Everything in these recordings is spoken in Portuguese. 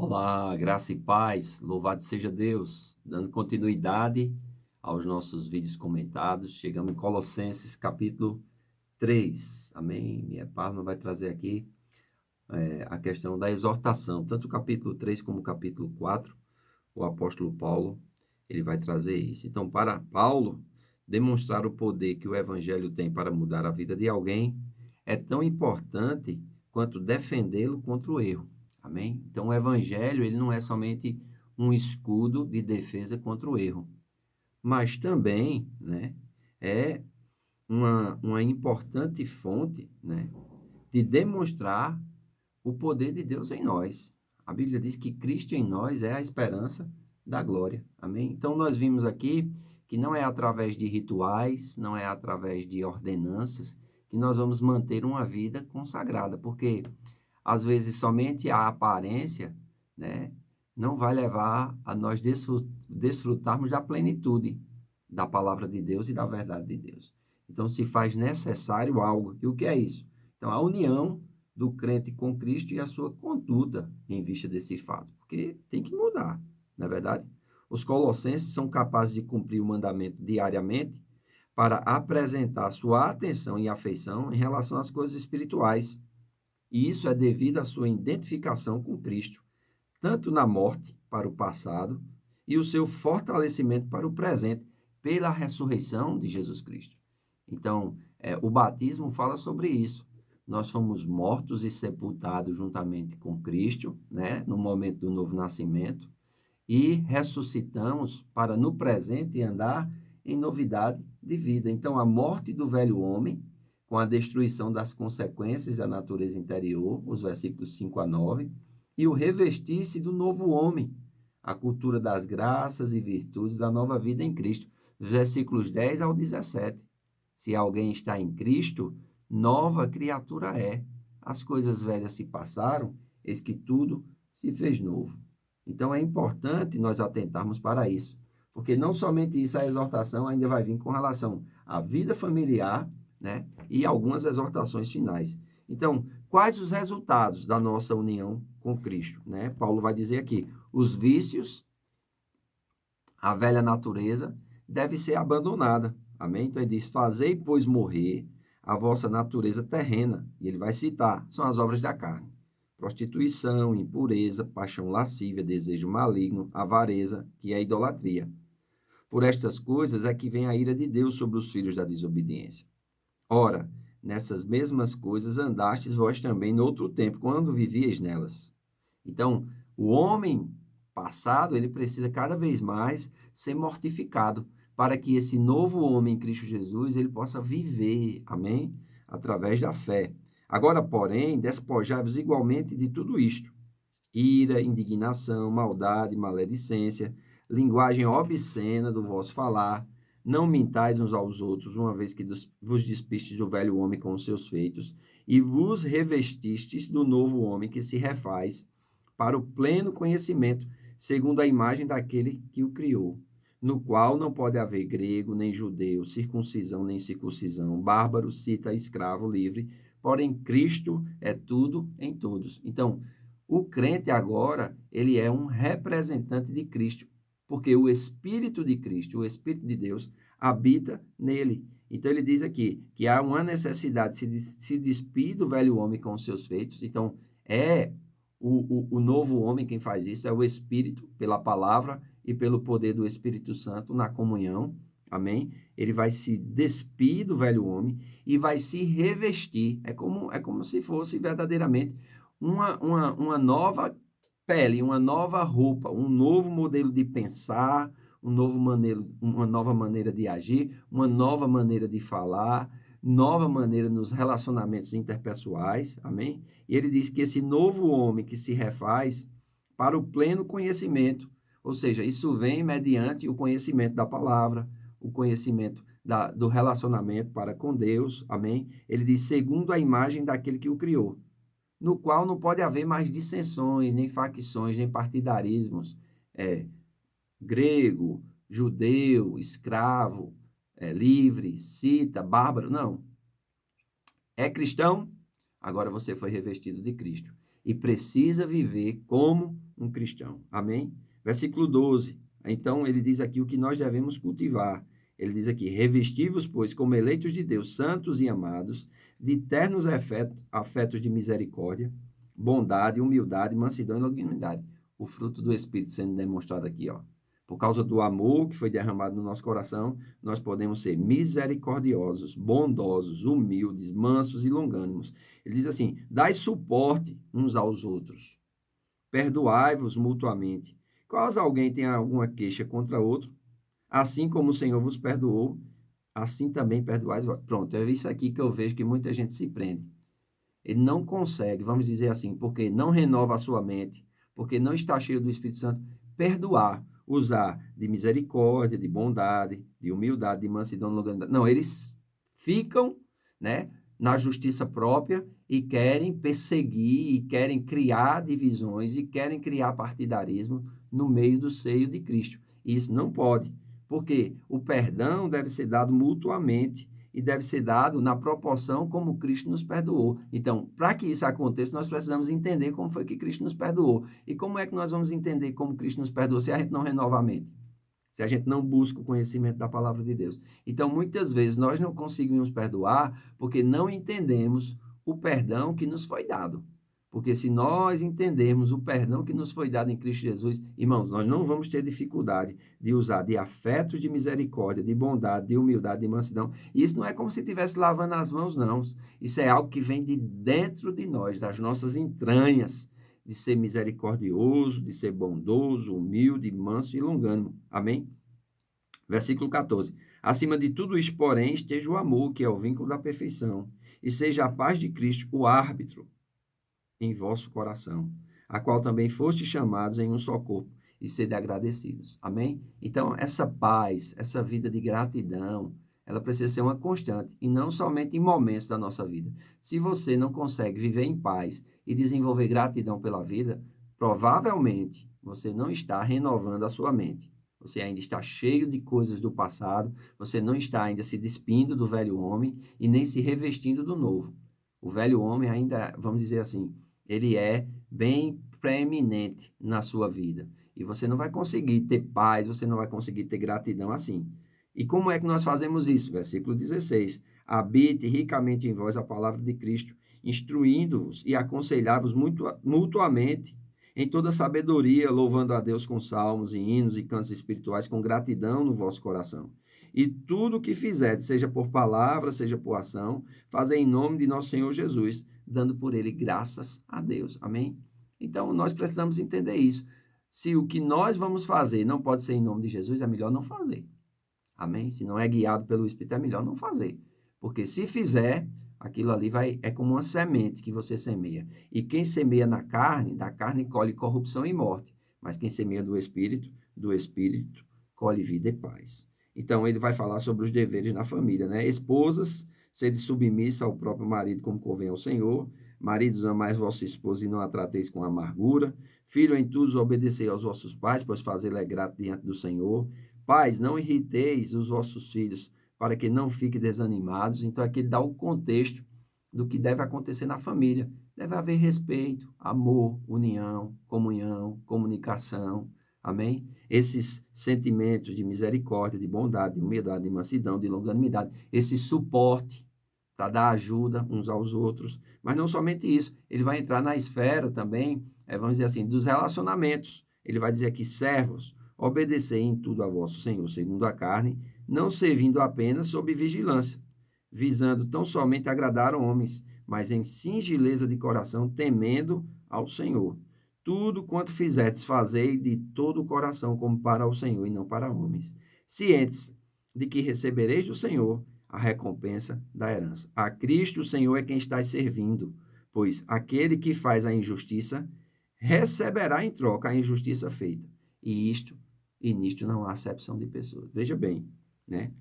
Olá, graça e paz, louvado seja Deus, dando continuidade aos nossos vídeos comentados. Chegamos em Colossenses capítulo 3, amém? Minha página vai trazer aqui a questão da exortação, tanto o capítulo 3 como o capítulo 4, o apóstolo Paulo, ele vai trazer isso. Então, para Paulo, demonstrar o poder que o evangelho tem para mudar a vida de alguém é tão importante quanto defendê-lo contra o erro. Amém? Então, o evangelho, ele não é somente um escudo de defesa contra o erro, mas também, né, é uma importante fonte, né, de demonstrar o poder de Deus em nós. A Bíblia diz que Cristo em nós é a esperança da glória. Amém? Então, nós vimos aqui que não é através de rituais, não é através de ordenanças que nós vamos manter uma vida consagrada, porque às vezes somente a aparência, né, não vai levar a nós desfrutarmos da plenitude da palavra de Deus e da verdade de Deus. Então, se faz necessário algo. E o que é isso? Então, a união do crente com Cristo e a sua conduta em vista desse fato, porque tem que mudar, não é verdade? Os colossenses são capazes de cumprir o mandamento diariamente para apresentar sua atenção e afeição em relação às coisas espirituais. E isso é devido à sua identificação com Cristo, tanto na morte para o passado e o seu fortalecimento para o presente, pela ressurreição de Jesus Cristo. Então, o batismo fala sobre isso. Nós fomos mortos e sepultados juntamente com Cristo, né, no momento do novo nascimento, e ressuscitamos para no presente andar em novidade de vida. Então, a morte do velho homem, com a destruição das consequências da natureza interior, os versículos 5 a 9, e o revestir-se do novo homem, a cultura das graças e virtudes da nova vida em Cristo, versículos 10 ao 17. Se alguém está em Cristo, nova criatura é. As coisas velhas se passaram, eis que tudo se fez novo. Então, é importante nós atentarmos para isso, porque não somente isso, a exortação ainda vai vir com relação à vida familiar, né, e algumas exortações finais. Então, quais os resultados da nossa união com Cristo, né? Paulo vai dizer aqui, os vícios, a velha natureza, deve ser abandonada. Amém? Então ele diz, fazei, pois, morrer a vossa natureza terrena. E ele vai citar, são as obras da carne. Prostituição, impureza, paixão lascívia, desejo maligno, avareza, que é a idolatria. Por estas coisas é que vem a ira de Deus sobre os filhos da desobediência. Ora, nessas mesmas coisas andastes vós também no outro tempo, quando vivíeis nelas. Então, o homem passado, ele precisa cada vez mais ser mortificado, para que esse novo homem em Cristo Jesus, ele possa viver, amém? Através da fé. Agora, porém, despojai-vos igualmente de tudo isto: ira, indignação, maldade, maledicência, linguagem obscena do vosso falar. Não mintais uns aos outros, uma vez que vos despistes do velho homem com os seus feitos, e vos revestistes do novo homem que se refaz para o pleno conhecimento, segundo a imagem daquele que o criou, no qual não pode haver grego, nem judeu, circuncisão, nem circuncisão, bárbaro, cita, escravo, livre, porém Cristo é tudo em todos. Então, o crente agora, ele é um representante de Cristo, porque o Espírito de Cristo, o Espírito de Deus, habita nele. Então, ele diz aqui que há uma necessidade de se despir do velho homem com os seus feitos. Então, é o novo homem quem faz isso, é o Espírito, pela palavra e pelo poder do Espírito Santo na comunhão. Amém? Ele vai se despir do velho homem e vai se revestir. É como se fosse verdadeiramente uma nova pele, uma nova roupa, um novo modelo de pensar, uma nova maneira de agir, uma nova maneira de falar, nova maneira nos relacionamentos interpessoais, amém? E ele diz que esse novo homem que se refaz para o pleno conhecimento, ou seja, isso vem mediante o conhecimento da palavra, o conhecimento do relacionamento para com Deus, amém? Ele diz, segundo a imagem daquele que o criou, no qual não pode haver mais dissensões, nem facções, nem partidarismos, grego, judeu, escravo, livre, cita, bárbaro, não. É cristão? Agora você foi revestido de Cristo. E precisa viver como um cristão. Amém? Versículo 12. Então, ele diz aqui o que nós devemos cultivar. Ele diz aqui, revesti-vos, pois, como eleitos de Deus, santos e amados, de ternos afetos de misericórdia, bondade, humildade, mansidão e longanimidade. O fruto do Espírito sendo demonstrado aqui, ó. Por causa do amor que foi derramado no nosso coração, nós podemos ser misericordiosos, bondosos, humildes, mansos e longânimos. Ele diz assim, dai suporte uns aos outros, perdoai-vos mutuamente. Caso alguém tenha alguma queixa contra outro, assim como o Senhor vos perdoou, assim também perdoais vós. Pronto, é isso aqui que eu vejo que muita gente se prende. Ele não consegue, vamos dizer assim, porque não renova a sua mente, porque não está cheio do Espírito Santo, perdoar, usar de misericórdia, de bondade, de humildade, de mansidão, de longanimidade. Não, eles ficam, né, na justiça própria e querem perseguir, e querem criar divisões, e querem criar partidarismo no meio do seio de Cristo. E isso não pode, porque o perdão deve ser dado mutuamente, e deve ser dado na proporção como Cristo nos perdoou. Então, para que isso aconteça, nós precisamos entender como foi que Cristo nos perdoou. E como é que nós vamos entender como Cristo nos perdoou se a gente não renova a mente? Se a gente não busca o conhecimento da palavra de Deus. Então, muitas vezes, nós não conseguimos perdoar porque não entendemos o perdão que nos foi dado. Porque se nós entendermos o perdão que nos foi dado em Cristo Jesus, irmãos, nós não vamos ter dificuldade de usar de afetos de misericórdia, de bondade, de humildade, de mansidão. E isso não é como se estivesse lavando as mãos, não. Isso é algo que vem de dentro de nós, das nossas entranhas, de ser misericordioso, de ser bondoso, humilde, manso e longânimo. Amém? Versículo 14. Acima de tudo isso, porém, esteja o amor, que é o vínculo da perfeição, e seja a paz de Cristo o árbitro em vosso coração, a qual também foste chamados em um só corpo, e sede agradecidos. Amém? Então, essa paz, essa vida de gratidão, ela precisa ser uma constante, e não somente em momentos da nossa vida. Se você não consegue viver em paz e desenvolver gratidão pela vida, provavelmente você não está renovando a sua mente. Você ainda está cheio de coisas do passado, você não está ainda se despindo do velho homem e nem se revestindo do novo. O velho homem ainda, vamos dizer assim, ele é bem preeminente na sua vida. E você não vai conseguir ter paz, você não vai conseguir ter gratidão assim. E como é que nós fazemos isso? Versículo 16. Habite ricamente em vós a palavra de Cristo, instruindo-vos e aconselhar-vos mutuamente em toda sabedoria, louvando a Deus com salmos e hinos e cantos espirituais, com gratidão no vosso coração. E tudo o que fizerdes, seja por palavra, seja por ação, fazei em nome de nosso Senhor Jesus, dando por ele graças a Deus. Amém? Então, nós precisamos entender isso. Se o que nós vamos fazer não pode ser em nome de Jesus, é melhor não fazer. Amém? Se não é guiado pelo Espírito, é melhor não fazer. Porque se fizer, aquilo ali é como uma semente que você semeia. E quem semeia na carne, da carne colhe corrupção e morte. Mas quem semeia do Espírito colhe vida e paz. Então, ele vai falar sobre os deveres na família, né? Esposas, sede submissa ao próprio marido como convém ao Senhor. Maridos, amais vossa esposa e não a trateis com amargura. Filho, em tudo, obedecei aos vossos pais, pois fazê-lo é grato diante do Senhor. Pais, não irriteis os vossos filhos, para que não fiquem desanimados. Então, aqui ele dá o contexto do que deve acontecer na família. Deve haver respeito, amor, união, comunhão, comunicação. Amém? Esses sentimentos de misericórdia, de bondade, de humildade, de mansidão, de longanimidade, esse suporte para dar ajuda uns aos outros. Mas não somente isso, ele vai entrar na esfera também, vamos dizer assim, dos relacionamentos. Ele vai dizer aqui, servos, obedecei em tudo a vosso Senhor, segundo a carne, não servindo apenas sob vigilância, visando tão somente agradar homens, mas em singeleza de coração, temendo ao Senhor. Tudo quanto fizerdes, fazei de todo o coração, como para o Senhor e não para homens, cientes de que recebereis do Senhor a recompensa da herança. A Cristo, o Senhor, é quem está servindo, pois aquele que faz a injustiça receberá em troca a injustiça feita. E nisto não há acepção de pessoas. Veja bem, né?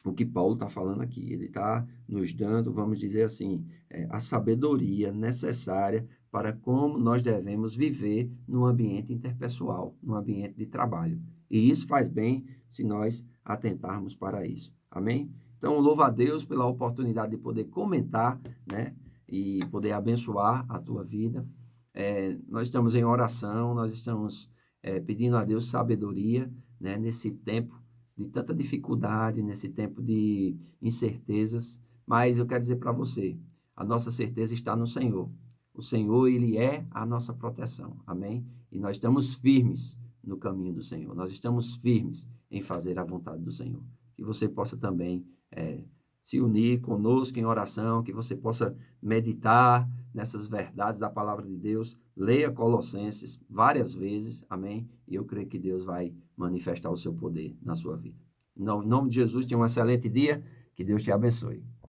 O que Paulo está falando aqui. Ele está nos dando, vamos dizer assim, a sabedoria necessária para como nós devemos viver no ambiente interpessoal, no ambiente de trabalho. E isso faz bem se nós atentarmos para isso. Amém? Então, louvo a Deus pela oportunidade de poder comentar, né? E poder abençoar a tua vida. nós estamos em oração, nós estamos pedindo a Deus sabedoria, né, nesse tempo de tanta dificuldade, nesse tempo de incertezas, mas eu quero dizer para você, a nossa certeza está no Senhor. O Senhor, Ele é a nossa proteção, amém? E nós estamos firmes no caminho do Senhor, nós estamos firmes em fazer a vontade do Senhor. Que você possa também se unir conosco em oração, que você possa meditar nessas verdades da palavra de Deus. Leia Colossenses várias vezes, amém? E eu creio que Deus vai manifestar o seu poder na sua vida. Em nome de Jesus, tenha um excelente dia, que Deus te abençoe.